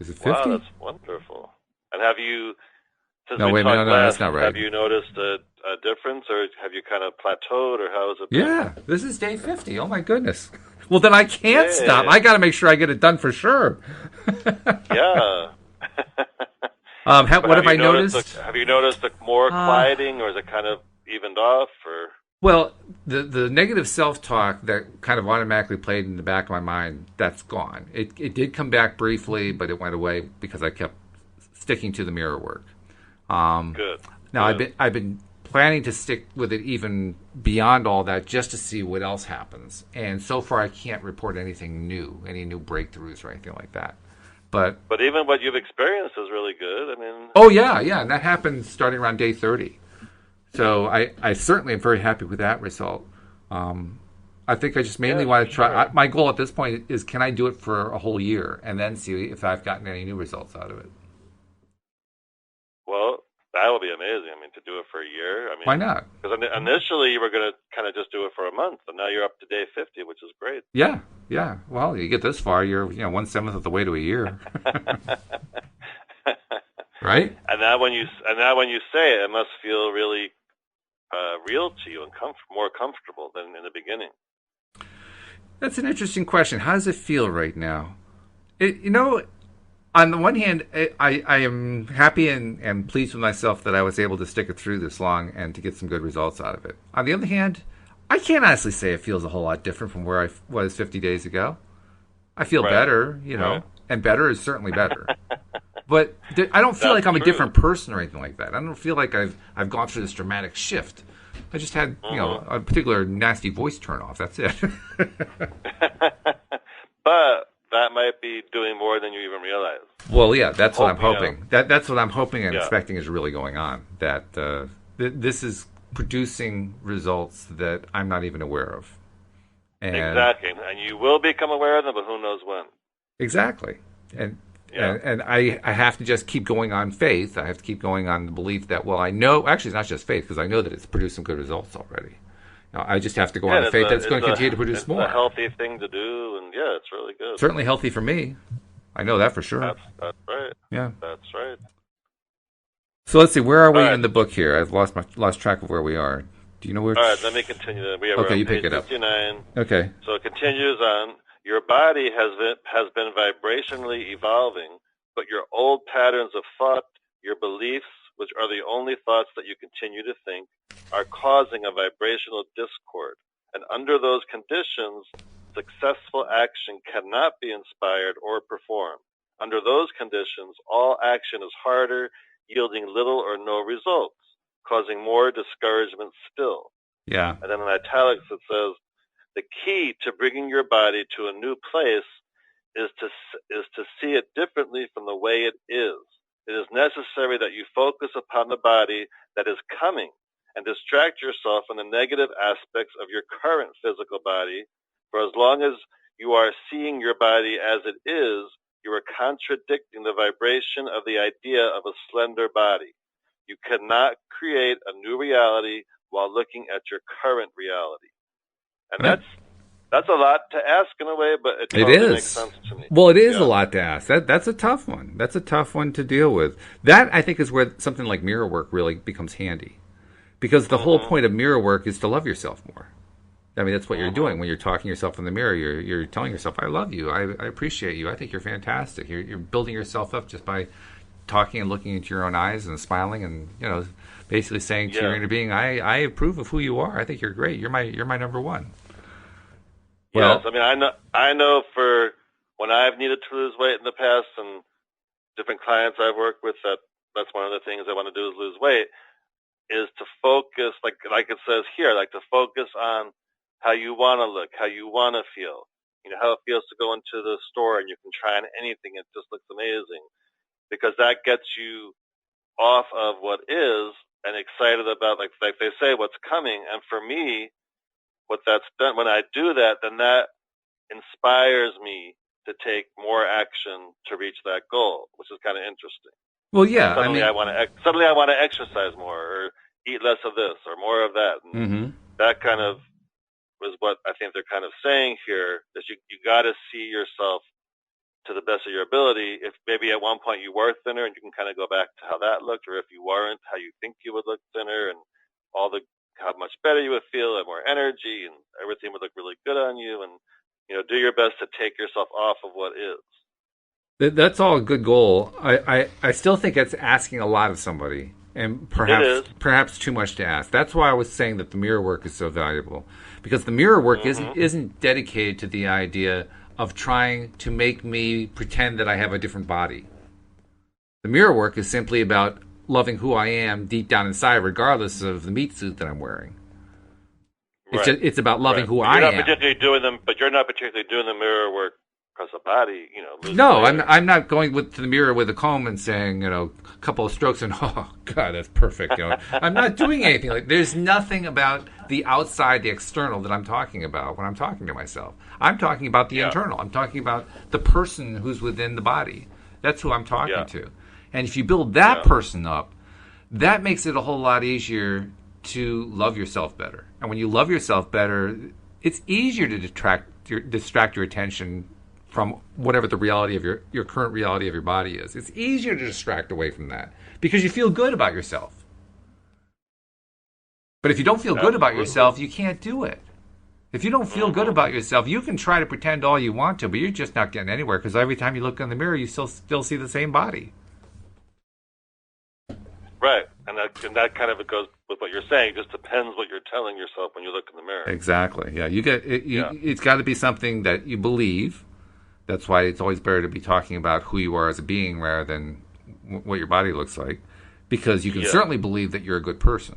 Is it 50? Wow, that's wonderful. And have you? No, wait a minute. No, that's not right. Have you noticed a difference, or have you kind of plateaued, or how has it been? Yeah, this is day 50. Oh, my goodness. Well, then I can't stop. I got to make sure I get it done for sure. Yeah. What have I noticed? Have you noticed more quieting, or is it kind of evened off? Or well, the negative self-talk that kind of automatically played in the back of my mind, that's gone. It did come back briefly, but it went away because I kept sticking to the mirror work. Good. Now, I've been planning to stick with it even beyond all that, just to see what else happens. And so far, I can't report anything new, any new breakthroughs or anything like that. But even what you've experienced is really good. I mean. Oh yeah, and that happened starting around day 30. So I certainly am very happy with that result. I think I just mainly want to try. My goal at this point is, can I do it for a whole year and then see if I've gotten any new results out of it. Well, that would be amazing. I mean, to do it for a year. I mean, why not? Because initially you were going to kind of just do it for a month, but now you're up to day 50, which is great. Yeah. Well, you get this far, you're 1/7 of the way to a year. Right? And now when you say it, it must feel really real to you and more comfortable than in the beginning. That's an interesting question. How does it feel right now? On the one hand, I am happy and pleased with myself that I was able to stick it through this long and to get some good results out of it. On the other hand, I can't honestly say it feels a whole lot different from where I was 50 days ago. I feel better, and better is certainly better. But I don't feel like I'm a different person or anything like that. I don't feel like I've gone through this dramatic shift. I just had, a particular nasty voice turn off. That's it. But that might be doing more than you even realize. Well, yeah, that's what I'm hoping. That's what I'm hoping and expecting is really going on. That this is producing results that I'm not even aware of. Exactly, and you will become aware of them, but who knows when. Exactly, and I have to just keep going on faith. I have to keep going on the belief that, well, I know. Actually, it's not just faith, because I know that it's produced some good results already. I just have to go on the faith that it's going to continue to produce more. It's a healthy thing to do, and it's really good. Certainly healthy for me. I know that for sure. That's right. Yeah. That's right. So let's see, where are we in the book here? I've lost track of where we are. Do you know where? All right, let me continue. Okay, you pick it up. 59. Okay. So it continues on. Your body has been vibrationally evolving, but your old patterns of thought, your beliefs, which are the only thoughts that you continue to think, are causing a vibrational discord. And under those conditions, successful action cannot be inspired or performed. Under those conditions, all action is harder, yielding little or no results, causing more discouragement still. Yeah. And then in italics it says, the key to bringing your body to a new place is to see it differently from the way it is. It is necessary that you focus upon the body that is coming and distract yourself from the negative aspects of your current physical body. For as long as you are seeing your body as it is, you are contradicting the vibration of the idea of a slender body. You cannot create a new reality while looking at your current reality. And that's a lot to ask in a way, but it totally makes sense to me. Well, it is a lot to ask. That's a tough one. That's a tough one to deal with. That, I think, is where something like mirror work really becomes handy. Because the whole point of mirror work is to love yourself more. I mean, that's what you're doing when you're talking to yourself in the mirror. You're telling yourself, "I love you. I appreciate you. I think you're fantastic." You're building yourself up just by talking and looking into your own eyes and smiling and basically saying to your inner being, "I approve of who you are. I think you're great. You're my number one." Well, yes, I mean, I know for when I've needed to lose weight in the past, and different clients I've worked with, that's one of the things I want to do is lose weight. Is to focus, like it says here, like to focus on how you want to look, how you want to feel. How it feels to go into the store and you can try on anything. It just looks amazing, because that gets you off of what is and excited about, like they say, what's coming. And for me, what that's done, when I do that, then that inspires me to take more action to reach that goal, which is kind of interesting. Well, yeah. Suddenly I want to exercise more, or eat less of this, or more of that. And that kind of was what I think they're kind of saying here, is you got to see yourself to the best of your ability. If maybe at one point you were thinner, and you can kind of go back to how that looked, or if you weren't, how you think you would look thinner, and how much better you would feel, and more energy, and everything would look really good on you. And do your best to take yourself off of what is. That's all a good goal. I still think it's asking a lot of somebody, and perhaps too much to ask. That's why I was saying that the mirror work is so valuable, because the mirror work isn't dedicated to the idea of trying to make me pretend that I have a different body. The mirror work is simply about loving who I am deep down inside, regardless of the meat suit that I'm wearing. Right. It's about loving who I am. But you're not particularly doing the mirror work because of body, No, I'm not going to the mirror with a comb and saying, a couple of strokes and, oh, God, that's perfect. I'm not doing anything like. There's nothing about the outside, the external that I'm talking about when I'm talking to myself. I'm talking about the internal. I'm talking about the person who's within the body. That's who I'm talking to. And if you build that person up, that makes it a whole lot easier to love yourself better. And when you love yourself better, it's easier to distract your attention from whatever the reality of your current reality of your body is. It's easier to distract away from that because you feel good about yourself. But if you don't feel good about yourself, you can't do it. If you don't feel good about yourself, you can try to pretend all you want to, but you're just not getting anywhere, because every time you look in the mirror, you still see the same body. Right, and that kind of goes with what you're saying. It just depends what you're telling yourself when you look in the mirror. Exactly. Yeah, it's got to be something that you believe. That's why it's always better to be talking about who you are as a being rather than what your body looks like, because you can certainly believe that you're a good person.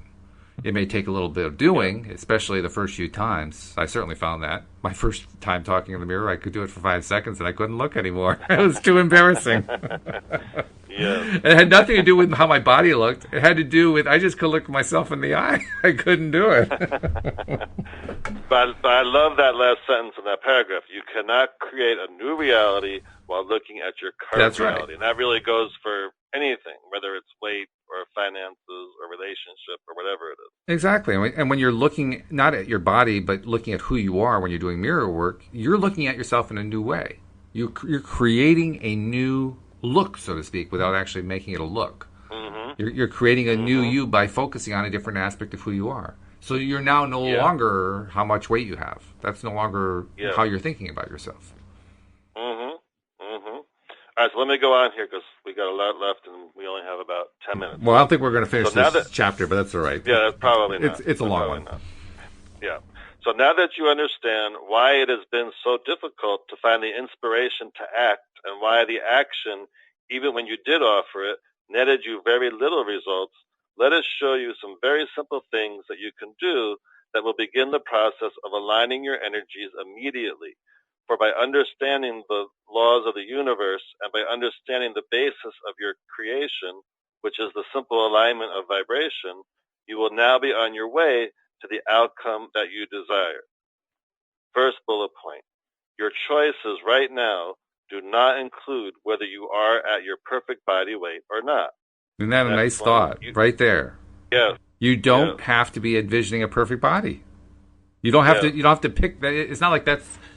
It may take a little bit of doing, especially the first few times. I certainly found that. My first time talking in the mirror, I could do it for 5 seconds and I couldn't look anymore. It was too embarrassing. It had nothing to do with how my body looked. It had to do with I just could look myself in the eye. I couldn't do it. But I love that last sentence in that paragraph. You cannot create a new reality while looking at your current reality. And that really goes for anything, whether it's weight or finances or relationship or whatever it is. Exactly. And when you're looking not at your body, but looking at who you are when you're doing mirror work, you're looking at yourself in a new way. You're creating a new look, so to speak, without actually making it a look. You're creating a new you by focusing on a different aspect of who you are. So you're now no longer how much weight you have. That's no longer how you're thinking about yourself. All right, so let me go on here because we got a lot left and we only have about 10 minutes. Well, I don't think we're going to finish this chapter, but that's all right. Yeah, that's probably not. It's a long one. Not. Yeah. So now that you understand why it has been so difficult to find the inspiration to act, and why the action, even when you did offer it, netted you very little results, let us show you some very simple things that you can do that will begin the process of aligning your energies immediately. For by understanding the laws of the universe and by understanding the basis of your creation, which is the simple alignment of vibration, you will now be on your way to the outcome that you desire. First bullet point. Your choices right now do not include whether you are at your perfect body weight or not. Isn't that a nice thought right there? Yes. You don't have to be envisioning a perfect body. You don't have to. You don't have to pick. It's not like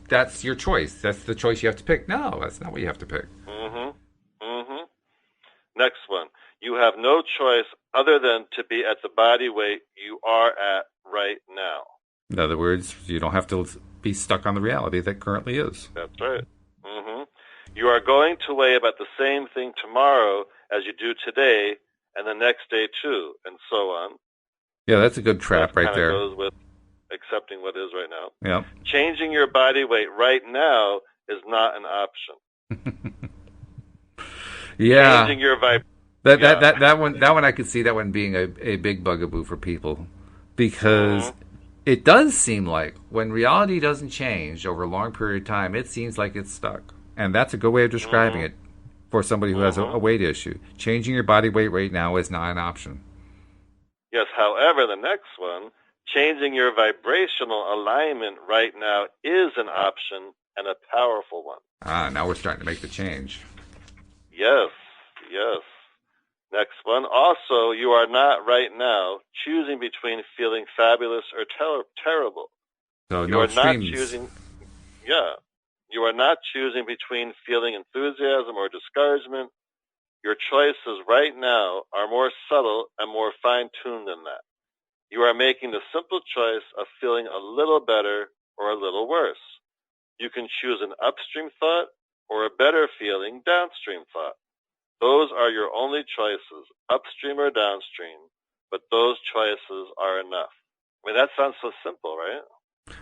that's your choice. That's the choice you have to pick. No, that's not what you have to pick. Next one. You have no choice other than to be at the body weight you are at right now. In other words, you don't have to be stuck on the reality that currently is. That's right. You are going to weigh about the same thing tomorrow as you do today, and the next day too, and so on. Yeah, that's a good trap right there. Goes with accepting what is right now. Yeah. Changing your body weight right now is not an option. Yeah. Changing your That one I could see that one being a big bugaboo for people, because it does seem like when reality doesn't change over a long period of time, it seems like it's stuck. And that's a good way of describing it for somebody who has a weight issue. Changing your body weight right now is not an option. Yes, however, the next one, changing your vibrational alignment right now is an option, and a powerful one. Now we're starting to make the change. Yes. Next one. Also, you are not right now choosing between feeling fabulous or terrible. So no extremes. You are not choosing between feeling enthusiasm or discouragement. Your choices right now are more subtle and more fine-tuned than that. You are making the simple choice of feeling a little better or a little worse. You can choose an upstream thought or a better feeling downstream thought. Those are your only choices, upstream or downstream, but those choices are enough. I mean, that sounds so simple, right?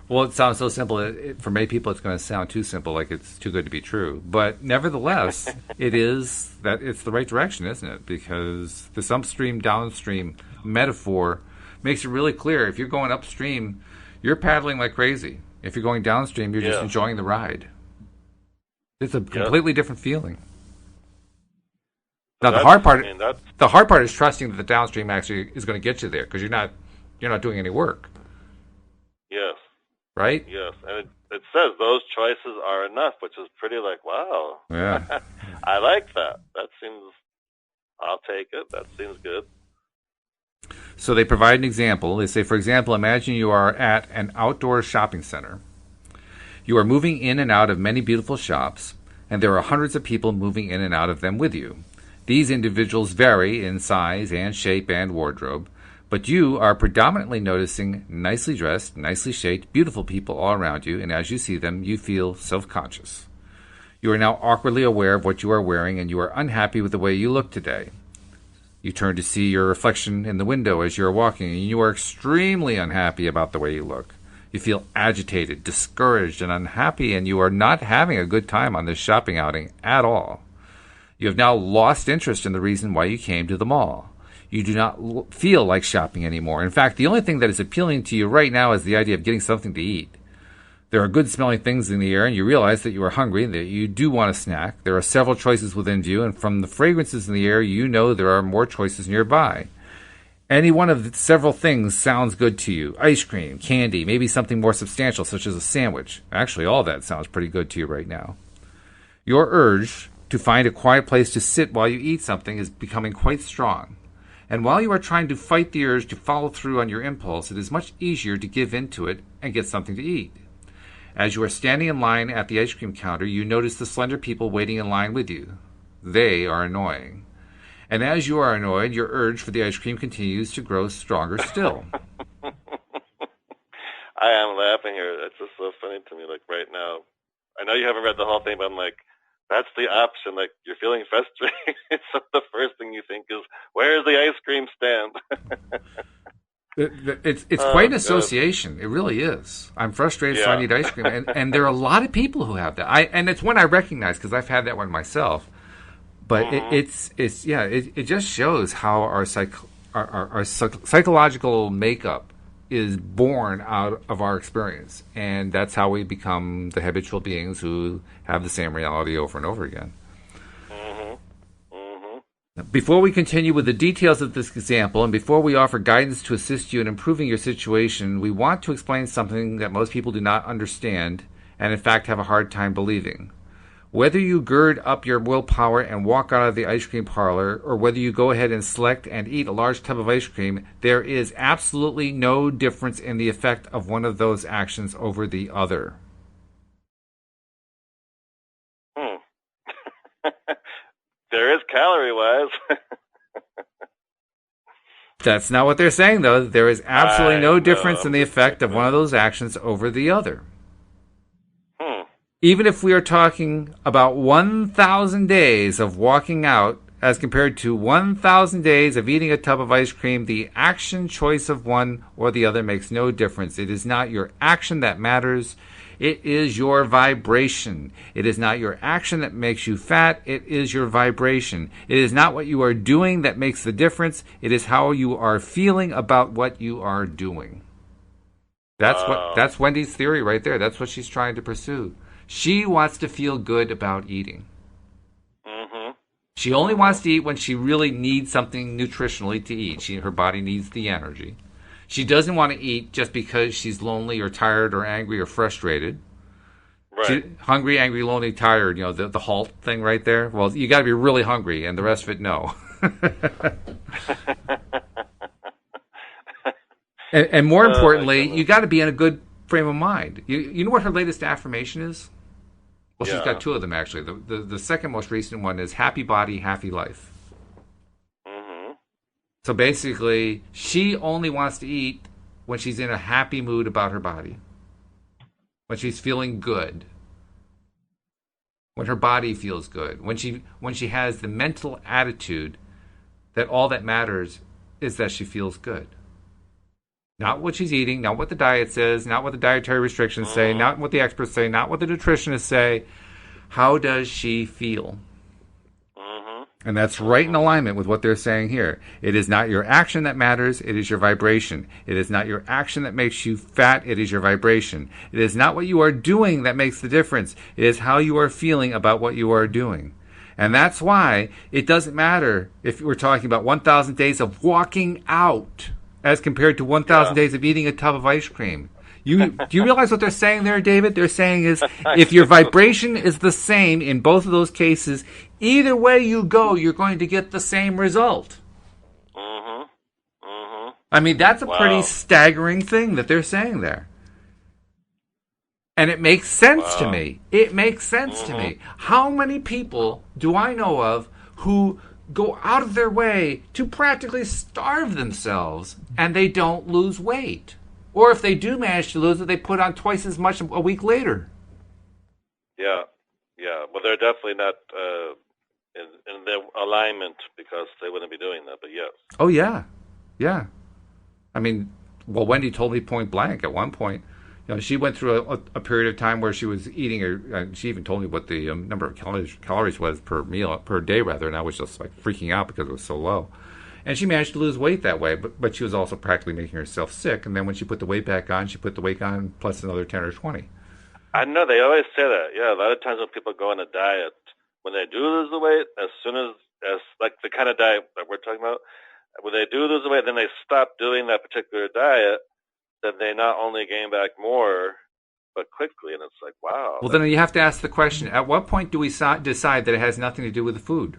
Well, it sounds so simple. For many people, it's going to sound too simple, like it's too good to be true. But nevertheless, it's the right direction, isn't it? Because this upstream, downstream metaphor makes it really clear. If you're going upstream, you're paddling like crazy. If you're going downstream, you're just enjoying the ride. It's a completely different feeling. Now, the hard part is trusting that the downstream actually is going to get you there, because you're not doing any work. Yes. Right? Yes, and it says those choices are enough, which is pretty like, wow. Yeah. I like that. I'll take it. That seems good. So they provide an example. They say, for example, imagine you are at an outdoor shopping center. You are moving in and out of many beautiful shops, and there are hundreds of people moving in and out of them with you. These individuals vary in size and shape and wardrobe, but you are predominantly noticing nicely dressed, nicely shaped, beautiful people all around you, and as you see them, you feel self-conscious. You are now awkwardly aware of what you are wearing, and you are unhappy with the way you look today. You turn to see your reflection in the window as you are walking, and you are extremely unhappy about the way you look. You feel agitated, discouraged, and unhappy, and you are not having a good time on this shopping outing at all. You have now lost interest in the reason why you came to the mall. You do not feel like shopping anymore. In fact, the only thing that is appealing to you right now is the idea of getting something to eat. There are good-smelling things in the air, and you realize that you are hungry and that you do want a snack. There are several choices within view, and from the fragrances in the air, you know there are more choices nearby. Any one of the several things sounds good to you. Ice cream, candy, maybe something more substantial, such as a sandwich. Actually, all that sounds pretty good to you right now. Your urge to find a quiet place to sit while you eat something is becoming quite strong. And while you are trying to fight the urge to follow through on your impulse, it is much easier to give in to it and get something to eat. As you are standing in line at the ice cream counter, you notice the slender people waiting in line with you. They are annoying. And as you are annoyed, your urge for the ice cream continues to grow stronger still. I am laughing here. It's just so funny to me, like right now. I know you haven't read the whole thing, but I'm like, that's the option. Like, you're feeling frustrated. So the first thing you think is, where's the ice cream stand? It's quite an association. It really is. I'm frustrated, so I need ice cream. And there are a lot of people who have that. And it's one I recognize because I've had that one myself. But it just shows how our psychological makeup is born out of our experience, and that's how we become the habitual beings who have the same reality over and over again. Before we continue with the details of this example, and before we offer guidance to assist you in improving your situation, we want to explain something that most people do not understand, and in fact have a hard time believing. Whether you gird up your willpower and walk out of the ice cream parlor, or whether you go ahead and select and eat a large tub of ice cream, there is absolutely no difference in the effect of one of those actions over the other. There is calorie-wise. That's not what they're saying, though. There is absolutely no difference in the effect of one of those actions over the other. Even if we are talking about 1,000 days of walking out as compared to 1,000 days of eating a tub of ice cream, the action choice of one or the other makes no difference. It is not your action that matters. It is your vibration. It is not your action that makes you fat. It is your vibration. It is not what you are doing that makes the difference. It is how you are feeling about what you are doing. That's Wendy's theory right there. That's what she's trying to pursue. She wants to feel good about eating. Mm-hmm. She only wants to eat when she really needs something nutritionally to eat. Her body needs the energy. She doesn't want to eat just because she's lonely or tired or angry or frustrated. Right. Hungry, angry, lonely, tired, the halt thing right there. Well, you got to be really hungry, and the rest of it, no. and more importantly, you got to be in a good frame of mind. You know what her latest affirmation is? Well, she's got two of them, actually. The second most recent one is happy body, happy life. Mm-hmm. So basically, she only wants to eat when she's in a happy mood about her body. When she's feeling good. When her body feels good. When she has the mental attitude that all that matters is that she feels good. Not what she's eating, not what the diet says, not what the dietary restrictions say, not what the experts say, not what the nutritionists say. How does she feel? And that's right in alignment with what they're saying here. It is not your action that matters, it is your vibration. It is not your action that makes you fat, it is your vibration. It is not what you are doing that makes the difference. It is how you are feeling about what you are doing. And that's why it doesn't matter if we're talking about 1,000 days of walking out as compared to 1,000 days of eating a tub of ice cream. Do you realize what they're saying there, David? They're saying is, if your vibration is the same in both of those cases, either way you go, you're going to get the same result. I mean, that's a pretty staggering thing that they're saying there. And it makes sense to me. It makes sense to me. How many people do I know of who go out of their way to practically starve themselves and they don't lose weight? Or if they do manage to lose it, they put on twice as much a week later. Yeah. Well, they're definitely not in their alignment because they wouldn't be doing that, but yes. Oh, yeah. I mean, Wendy told me point blank at one point, she went through a period of time where she was eating, she even told me what the number of calories was per day, and I was just like freaking out because it was so low. And she managed to lose weight that way, but she was also practically making herself sick. And then when she put the weight back on, she put the weight on plus another 10 or 20. I know, they always say that. Yeah, a lot of times when people go on a diet, when they do lose the weight, as soon as like the kind of diet that we're talking about, when they do lose the weight, then they stop doing that particular diet, then they not only gain back more, but quickly. And it's like, wow. Well, then you have to ask the question, at what point do we decide that it has nothing to do with the food?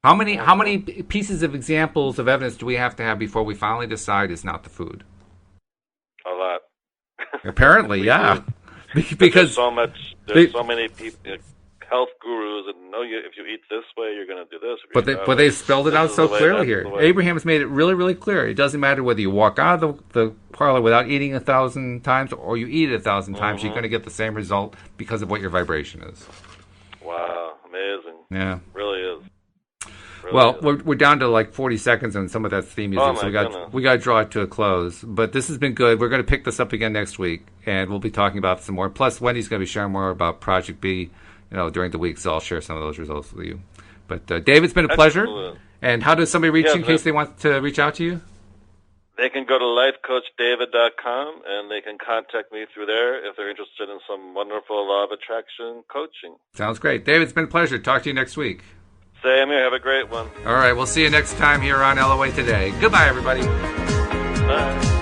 How many pieces of examples of evidence do we have to have before we finally decide it's not the food? A lot. Apparently, yeah. Because there's so many people, health gurus, and if you eat this way, you're going to do this. But they spelled it out so clearly here. Abraham has made it really, really clear. It doesn't matter whether you walk out of the parlor without eating 1,000 times or you eat it 1,000 times. You're going to get the same result because of what your vibration is. Wow, amazing. Yeah, really is. Well, we're down to like 40 seconds on some of that theme music, so we got to draw it to a close. But this has been good. We're going to pick this up again next week, and we'll be talking about some more. Plus, Wendy's going to be sharing more about Project B, during the week, so I'll share some of those results with you. But Dave, it's been a pleasure. And how does somebody reach you in case they want to reach out to you? They can go to lifecoachdavid.com, and they can contact me through there if they're interested in some wonderful law of attraction coaching. Sounds great. Dave, it's been a pleasure. Talk to you next week. Same here. Have a great one. All right. We'll see you next time here on LOA Today. Goodbye, everybody. Bye.